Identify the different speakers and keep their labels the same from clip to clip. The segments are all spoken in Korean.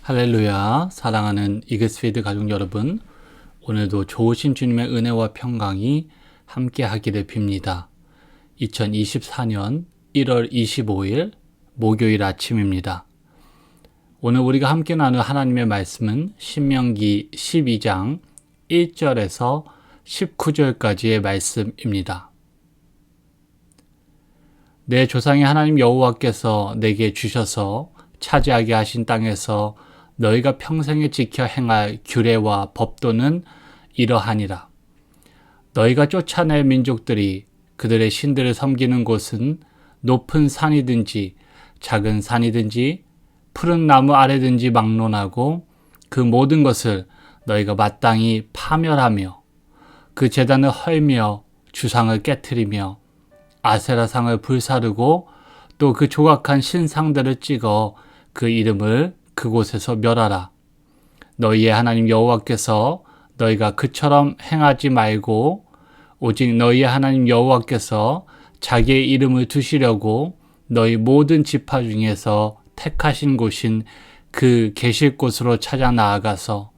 Speaker 1: 할렐루야, 사랑하는 이글스피드 가족 여러분, 오늘도 좋으신 주님의 은혜와 평강이 함께 하기를 빕니다. 2024년 1월 25일 목요일 아침입니다. 오늘 우리가 함께 나눌 하나님의 말씀은 신명기 12장 1절에서 19절까지의 말씀입니다. 내 조상의 하나님 여호와께서 내게 주셔서 차지하게 하신 땅에서 너희가 평생에 지켜 행할 규례와 법도는 이러하니라. 너희가 쫓아낼 민족들이 그들의 신들을 섬기는 곳은 높은 산이든지 작은 산이든지 푸른 나무 아래든지 막론하고 그 모든 것을 너희가 마땅히 파멸하며 그 제단을 헐며 주상을 깨트리며 아세라상을 불사르고 또 그 조각한 신상들을 찍어 그 이름을 그곳에서 멸하라. 너희의 하나님 여호와께서 너희가 그처럼 행하지 말고 오직 너희의 하나님 여호와께서 자기의 이름을 두시려고 너희 모든 지파 중에서 택하신 곳인 그 계실 곳으로 찾아 나아가서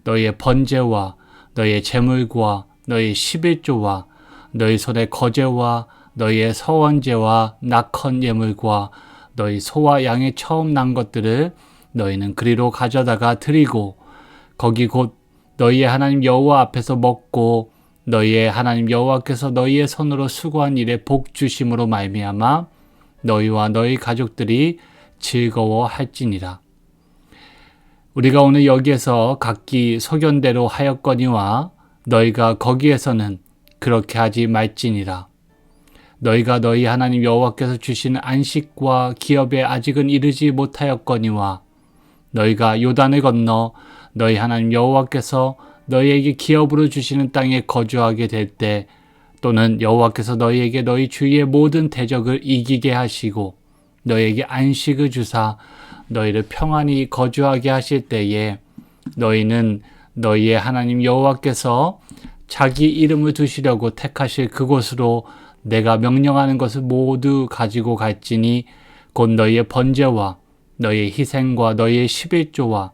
Speaker 1: 너희의 번제와 너희의 제물과 너희의 11조와 너희 손의 거제와 너희의 서원제와 낙헌 예물과 너희 소와 양의 처음 난 것들을 너희는 그리로 가져다가 드리고 거기 곧 너희의 하나님 여호와 앞에서 먹고 너희의 하나님 여호와께서 너희의 손으로 수고한 일에 복 주심으로 말미암아 너희와 너희 가족들이 즐거워할지니라. 우리가 오늘 여기에서 각기 소견대로 하였거니와 너희가 거기에서는 그렇게 하지 말지니라. 너희가 너희 하나님 여호와께서 주시는 안식과 기업에 아직은 이르지 못하였거니와 너희가 요단을 건너 너희 하나님 여호와께서 너희에게 기업으로 주시는 땅에 거주하게 될 때 또는 여호와께서 너희에게 너희 주위의 모든 대적을 이기게 하시고 너희에게 안식을 주사 너희를 평안히 거주하게 하실 때에 너희는 너희의 하나님 여호와께서 자기 이름을 두시려고 택하실 그곳으로 내가 명령하는 것을 모두 가지고 갈지니 곧 너희의 번제와 너희의 희생과 너희의 11조와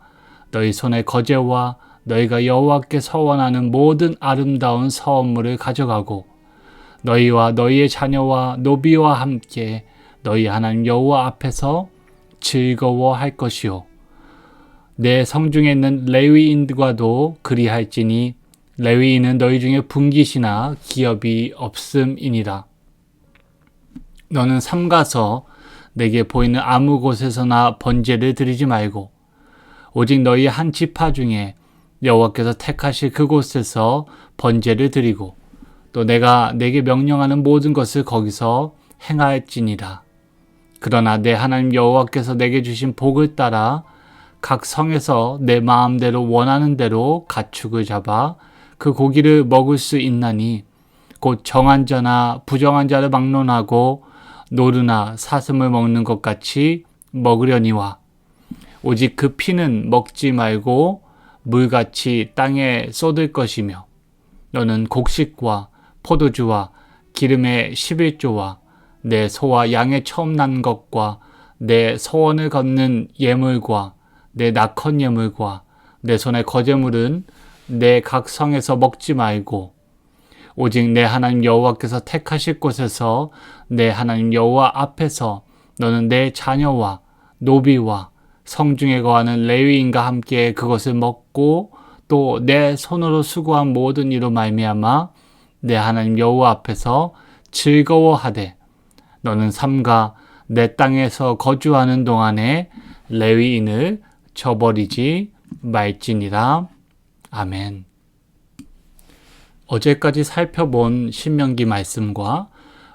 Speaker 1: 너희 손의 거제와 너희가 여호와께 서원하는 모든 아름다운 서원물을 가져가고 너희와 너희의 자녀와 노비와 함께 너희 하나님 여호와 앞에서 즐거워할 것이요 내 성중에 있는 레위인들과도 그리할지니 레위인은 너희 중에 분깃이나 기업이 없음이니라. 너는 삼가서 내게 보이는 아무 곳에서나 번제를 드리지 말고 오직 너희 한 지파 중에 여호와께서 택하실 그곳에서 번제를 드리고 또 내가 내게 명령하는 모든 것을 거기서 행할지니라. 그러나 내 하나님 여호와께서 내게 주신 복을 따라 각 성에서 내 마음대로 원하는 대로 가축을 잡아 그 고기를 먹을 수 있나니 곧 정한 자나 부정한 자를 막론하고 노루나 사슴을 먹는 것 같이 먹으려니와 오직 그 피는 먹지 말고 물같이 땅에 쏟을 것이며 너는 곡식과 포도주와 기름의 11조와 내 소와 양의 처음 난 것과 내 서원을 걷는 예물과 내 낙헌 예물과 내 손의 거제물은 내 각 성에서 먹지 말고 오직 내 하나님 여호와께서 택하실 곳에서 내 하나님 여호와 앞에서 너는 내 자녀와 노비와 성중에 거하는 레위인과 함께 그것을 먹고 또 내 손으로 수고한 모든 이로 말미암아 내 하나님 여호와 앞에서 즐거워하되 너는 삼가 내 땅에서 거주하는 동안에 레위인을 저버리지 말지니라. 아멘. 어제까지 살펴본 신명기 말씀과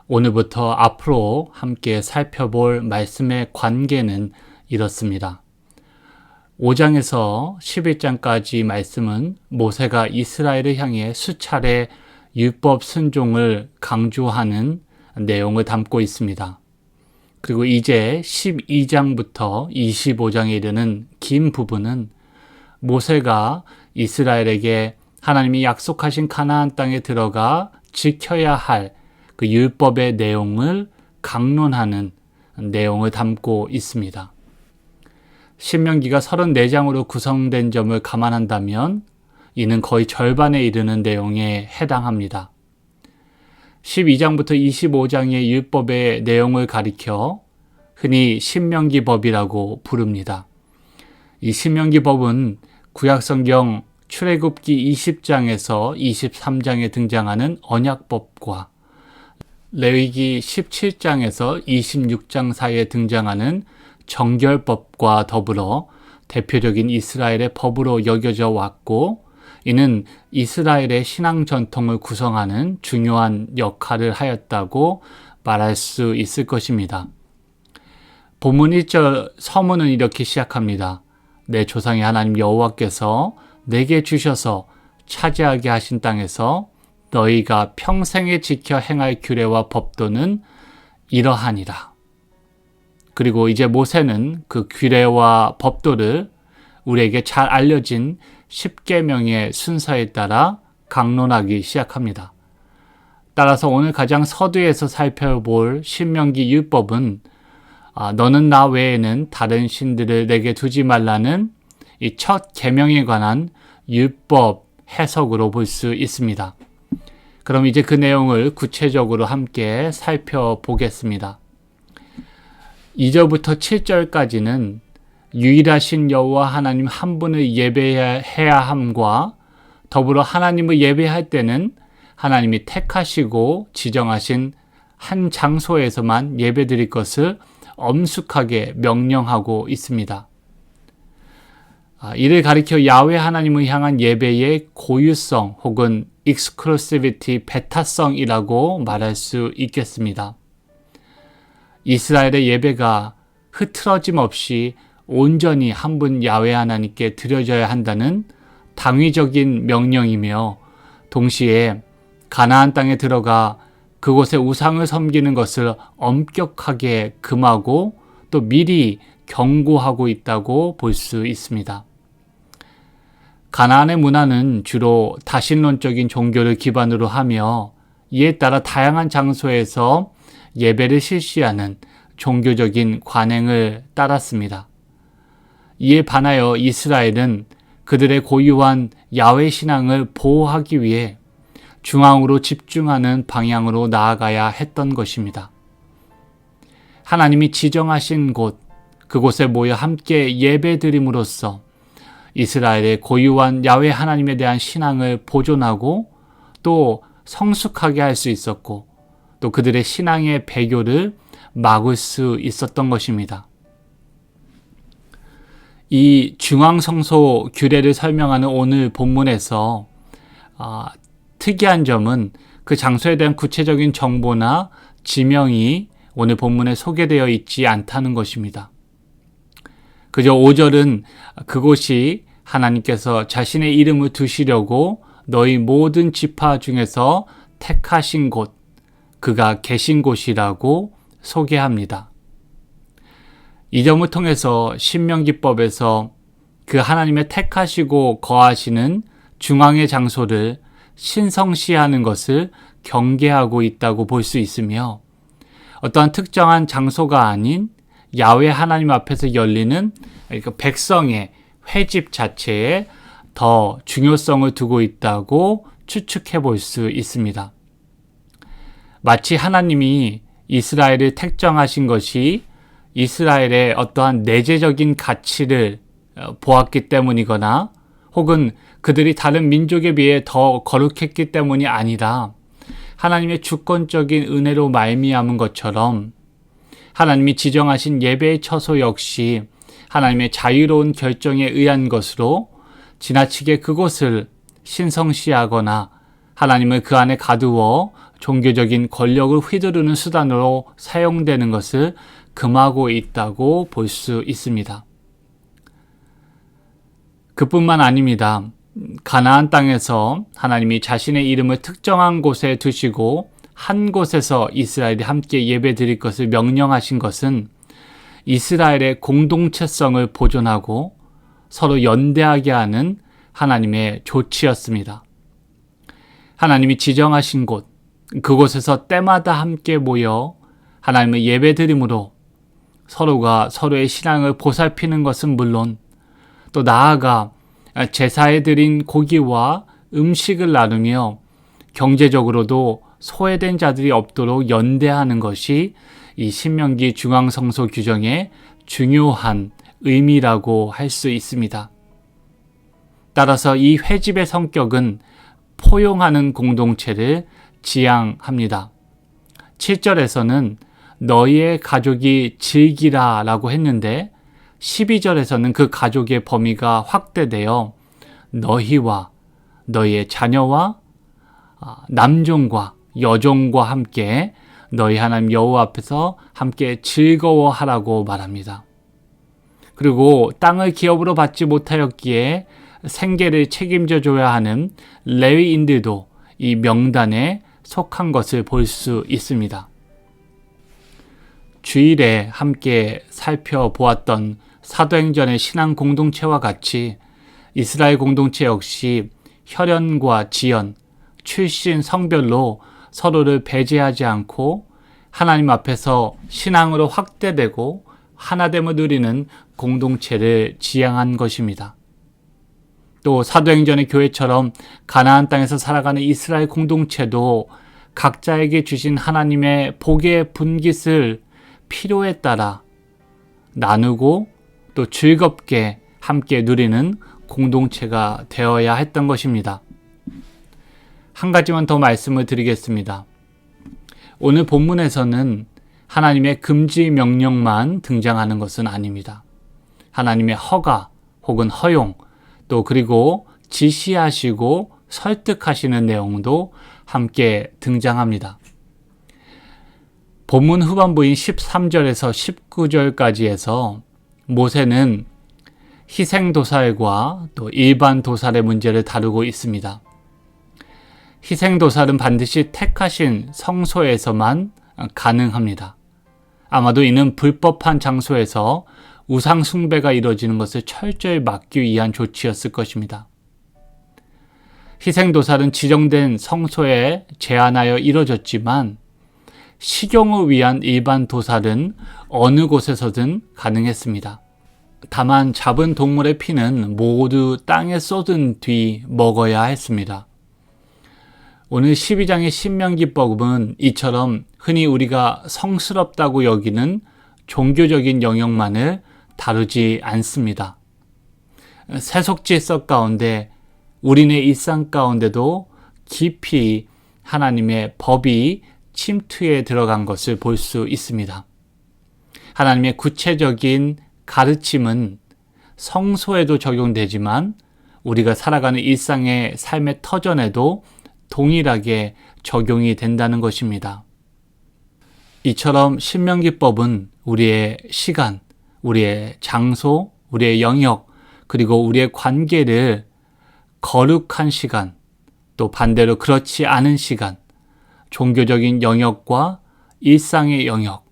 Speaker 1: 오늘부터 앞으로 함께 살펴볼 말씀의 관계는 이렇습니다. 5장에서 11장까지 말씀은 모세가 이스라엘을 향해 수차례 율법 순종을 강조하는 내용을 담고 있습니다. 그리고 이제 12장부터 25장에 이르는 긴 부분은 모세가 이스라엘에게 하나님이 약속하신 가나안 땅에 들어가 지켜야 할 그 율법의 내용을 강론하는 내용을 담고 있습니다. 신명기가 34장으로 구성된 점을 감안한다면 이는 거의 절반에 이르는 내용에 해당합니다. 12장부터 25장의 율법의 내용을 가리켜 흔히 신명기법이라고 부릅니다. 이 신명기법은 구약성경 출애굽기 20장에서 23장에 등장하는 언약법과 레위기 17장에서 26장 사이에 등장하는 정결법과 더불어 대표적인 이스라엘의 법으로 여겨져 왔고, 이는 이스라엘의 신앙 전통을 구성하는 중요한 역할을 하였다고 말할 수 있을 것입니다. 본문 1절 서문은 이렇게 시작합니다. 내 조상의 하나님 여호와께서 내게 주셔서 차지하게 하신 땅에서 너희가 평생에 지켜 행할 규례와 법도는 이러하니라. 그리고 이제 모세는 그 규례와 법도를 우리에게 잘 알려진 10계명의 순서에 따라 강론하기 시작합니다. 따라서 오늘 가장 서두에서 살펴볼 신명기 율법은 너는 나 외에는 다른 신들을 내게 두지 말라는 이 첫 계명에 관한 율법 해석으로 볼 수 있습니다. 그럼 이제 그 내용을 구체적으로 함께 살펴보겠습니다. 2절부터 7절까지는 유일하신 여호와 하나님 한 분을 예배해야 함과 더불어 하나님을 예배할 때는 하나님이 택하시고 지정하신 한 장소에서만 예배드릴 것을 엄숙하게 명령하고 있습니다. 이를 가리켜 야훼 하나님을 향한 예배의 고유성 혹은 exclusivity, 배타성이라고 말할 수 있겠습니다. 이스라엘의 예배가 흐트러짐 없이 온전히 한 분 야훼 하나님께 드려져야 한다는 당위적인 명령이며, 동시에 가나안 땅에 들어가 그곳에 우상을 섬기는 것을 엄격하게 금하고 또 미리 경고하고 있다고 볼 수 있습니다. 가나안의 문화는 주로 다신론적인 종교를 기반으로 하며 이에 따라 다양한 장소에서 예배를 실시하는 종교적인 관행을 따랐습니다. 이에 반하여 이스라엘은 그들의 고유한 야훼 신앙을 보호하기 위해 중앙으로 집중하는 방향으로 나아가야 했던 것입니다. 하나님이 지정하신 곳, 그곳에 모여 함께 예배드림으로써 이스라엘의 고유한 야훼 하나님에 대한 신앙을 보존하고 또 성숙하게 할 수 있었고, 또 그들의 신앙의 배교를 막을 수 있었던 것입니다. 이 중앙성소 규례를 설명하는 오늘 본문에서 특이한 점은 그 장소에 대한 구체적인 정보나 지명이 오늘 본문에 소개되어 있지 않다는 것입니다. 그저 5절은 그곳이 하나님께서 자신의 이름을 두시려고 너희 모든 지파 중에서 택하신 곳, 그가 계신 곳이라고 소개합니다. 이 점을 통해서 신명기법에서 그 하나님의 택하시고 거하시는 중앙의 장소를 신성시하는 것을 경계하고 있다고 볼 수 있으며, 어떠한 특정한 장소가 아닌 야훼 하나님 앞에서 열리는 백성의 회집 자체에 더 중요성을 두고 있다고 추측해 볼 수 있습니다. 마치 하나님이 이스라엘을 택정하신 것이 이스라엘의 어떠한 내재적인 가치를 보았기 때문이거나 혹은 그들이 다른 민족에 비해 더 거룩했기 때문이 아니라 하나님의 주권적인 은혜로 말미암은 것처럼 하나님이 지정하신 예배의 처소 역시 하나님의 자유로운 결정에 의한 것으로 지나치게 그곳을 신성시하거나 하나님을 그 안에 가두어 종교적인 권력을 휘두르는 수단으로 사용되는 것을 금하고 있다고 볼 수 있습니다. 그뿐만 아닙니다. 가나안 땅에서 하나님이 자신의 이름을 특정한 곳에 두시고 한 곳에서 이스라엘이 함께 예배드릴 것을 명령하신 것은 이스라엘의 공동체성을 보존하고 서로 연대하게 하는 하나님의 조치였습니다. 하나님이 지정하신 곳, 그곳에서 때마다 함께 모여 하나님을 예배드림으로 서로가 서로의 신앙을 보살피는 것은 물론 또 나아가 제사에 드린 고기와 음식을 나누며 경제적으로도 소외된 자들이 없도록 연대하는 것이 이 신명기 중앙성소 규정의 중요한 의미라고 할 수 있습니다. 따라서 이 회집의 성격은 포용하는 공동체를 지향합니다. 7절에서는 너희의 가족이 즐기라 라고 했는데 12절에서는 그 가족의 범위가 확대되어 너희와 너희의 자녀와 남종과 여종과 함께 너희 하나님 여호와 앞에서 함께 즐거워하라고 말합니다. 그리고 땅을 기업으로 받지 못하였기에 생계를 책임져 줘야 하는 레위인들도 이 명단에 속한 것을 볼 수 있습니다. 주일에 함께 살펴보았던 사도행전의 신앙 공동체와 같이 이스라엘 공동체 역시 혈연과 지연, 출신, 성별로 서로를 배제하지 않고 하나님 앞에서 신앙으로 확대되고 하나됨을 누리는 공동체를 지향한 것입니다. 또 사도행전의 교회처럼 가나안 땅에서 살아가는 이스라엘 공동체도 각자에게 주신 하나님의 복의 분깃을 필요에 따라 나누고 또 즐겁게 함께 누리는 공동체가 되어야 했던 것입니다. 한 가지만 더 말씀을 드리겠습니다. 오늘 본문에서는 하나님의 금지 명령만 등장하는 것은 아닙니다. 하나님의 허가 혹은 허용 또 그리고 지시하시고 설득하시는 내용도 함께 등장합니다. 본문 후반부인 13절에서 19절까지에서 모세는 희생도살과 또 일반 도살의 문제를 다루고 있습니다. 희생도살은 반드시 택하신 성소에서만 가능합니다. 아마도 이는 불법한 장소에서 우상숭배가 이루어지는 것을 철저히 막기 위한 조치였을 것입니다. 희생도살은 지정된 성소에 제한하여 이루어졌지만 식용을 위한 일반 도살은 어느 곳에서든 가능했습니다. 다만 잡은 동물의 피는 모두 땅에 쏟은 뒤 먹어야 했습니다. 오늘 12장의 신명기법은 이처럼 흔히 우리가 성스럽다고 여기는 종교적인 영역만을 다루지 않습니다. 세속질서 가운데 우리네 일상 가운데도 깊이 하나님의 법이 침투에 들어간 것을 볼 수 있습니다. 하나님의 구체적인 가르침은 성소에도 적용되지만 우리가 살아가는 일상의 삶의 터전에도 동일하게 적용이 된다는 것입니다. 이처럼 신명기법은 우리의 시간, 우리의 장소, 우리의 영역, 그리고 우리의 관계를 거룩한 시간, 또 반대로 그렇지 않은 시간, 종교적인 영역과 일상의 영역,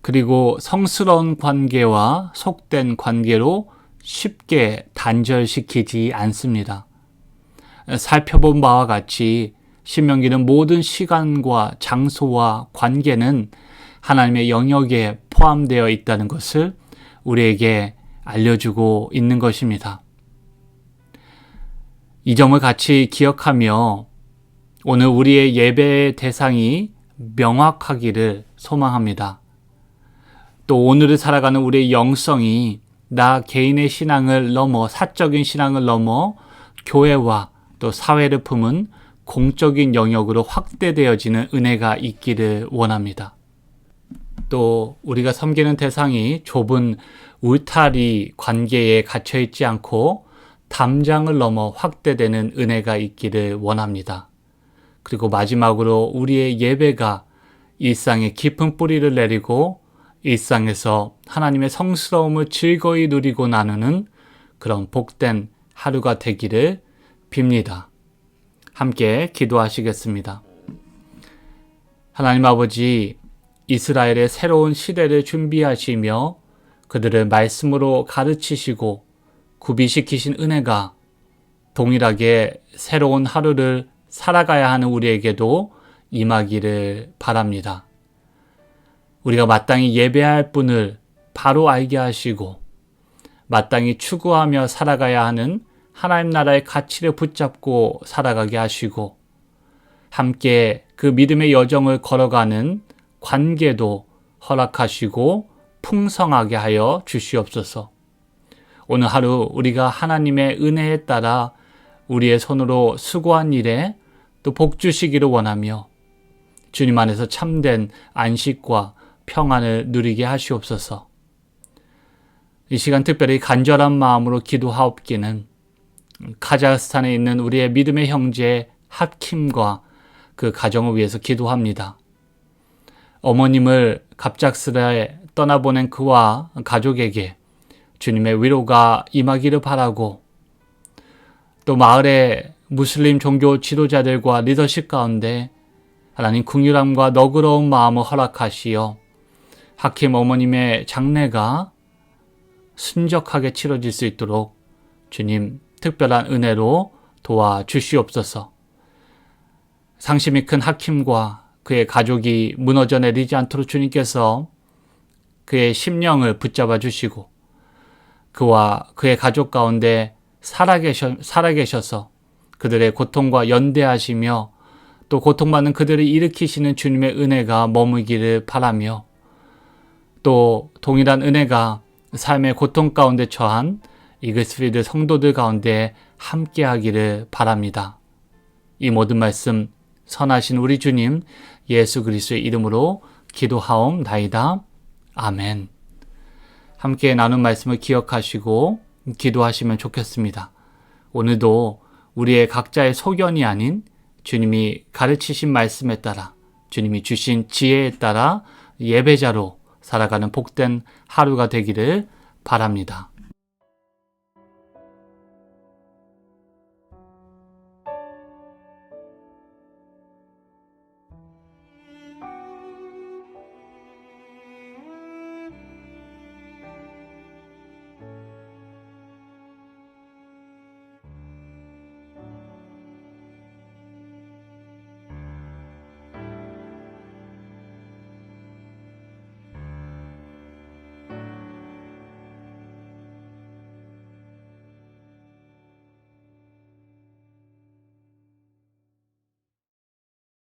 Speaker 1: 그리고 성스러운 관계와 속된 관계로 쉽게 단절시키지 않습니다. 살펴본 바와 같이 신명기는 모든 시간과 장소와 관계는 하나님의 영역에 포함되어 있다는 것을 우리에게 알려주고 있는 것입니다. 이 점을 같이 기억하며 오늘 우리의 예배의 대상이 명확하기를 소망합니다. 또 오늘을 살아가는 우리의 영성이 나 개인의 신앙을 넘어 사적인 신앙을 넘어 교회와 또 사회를 품은 공적인 영역으로 확대되어지는 은혜가 있기를 원합니다. 또 우리가 섬기는 대상이 좁은 울타리 관계에 갇혀있지 않고 담장을 넘어 확대되는 은혜가 있기를 원합니다. 그리고 마지막으로 우리의 예배가 일상에 깊은 뿌리를 내리고 일상에서 하나님의 성스러움을 즐거이 누리고 나누는 그런 복된 하루가 되기를 빕니다. 함께 기도하시겠습니다. 하나님 아버지, 이스라엘의 새로운 시대를 준비하시며 그들을 말씀으로 가르치시고 구비시키신 은혜가 동일하게 새로운 하루를 살아가야 하는 우리에게도 임하기를 바랍니다. 우리가 마땅히 예배할 분을 바로 알게 하시고 마땅히 추구하며 살아가야 하는 하나님 나라의 가치를 붙잡고 살아가게 하시고 함께 그 믿음의 여정을 걸어가는 관계도 허락하시고 풍성하게 하여 주시옵소서. 오늘 하루 우리가 하나님의 은혜에 따라 우리의 손으로 수고한 일에 또 복 주시기를 원하며 주님 안에서 참된 안식과 평안을 누리게 하시옵소서. 이 시간 특별히 간절한 마음으로 기도하옵기는 카자흐스탄에 있는 우리의 믿음의 형제 하킴과 그 가정을 위해서 기도합니다. 어머님을 갑작스레 떠나보낸 그와 가족에게 주님의 위로가 임하기를 바라고 또 마을의 무슬림 종교 지도자들과 리더십 가운데 하나님 긍휼함과 너그러운 마음을 허락하시어 하킴 어머님의 장례가 순적하게 치러질 수 있도록 주님 특별한 은혜로 도와주시옵소서. 상심이 큰 하킴과 그의 가족이 무너져 내리지 않도록 주님께서 그의 심령을 붙잡아 주시고 그와 그의 가족 가운데 살아계셔서 그들의 고통과 연대하시며 또 고통받는 그들을 일으키시는 주님의 은혜가 머물기를 바라며 또 동일한 은혜가 삶의 고통 가운데 처한 이글스필드 성도들 가운데 함께하기를 바랍니다. 이 모든 말씀 선하신 우리 주님 예수 그리스도의 이름으로 기도하옵나이다. 아멘. 함께 나눈 말씀을 기억하시고 기도하시면 좋겠습니다. 오늘도 우리의 각자의 소견이 아닌 주님이 가르치신 말씀에 따라 주님이 주신 지혜에 따라 예배자로 살아가는 복된 하루가 되기를 바랍니다.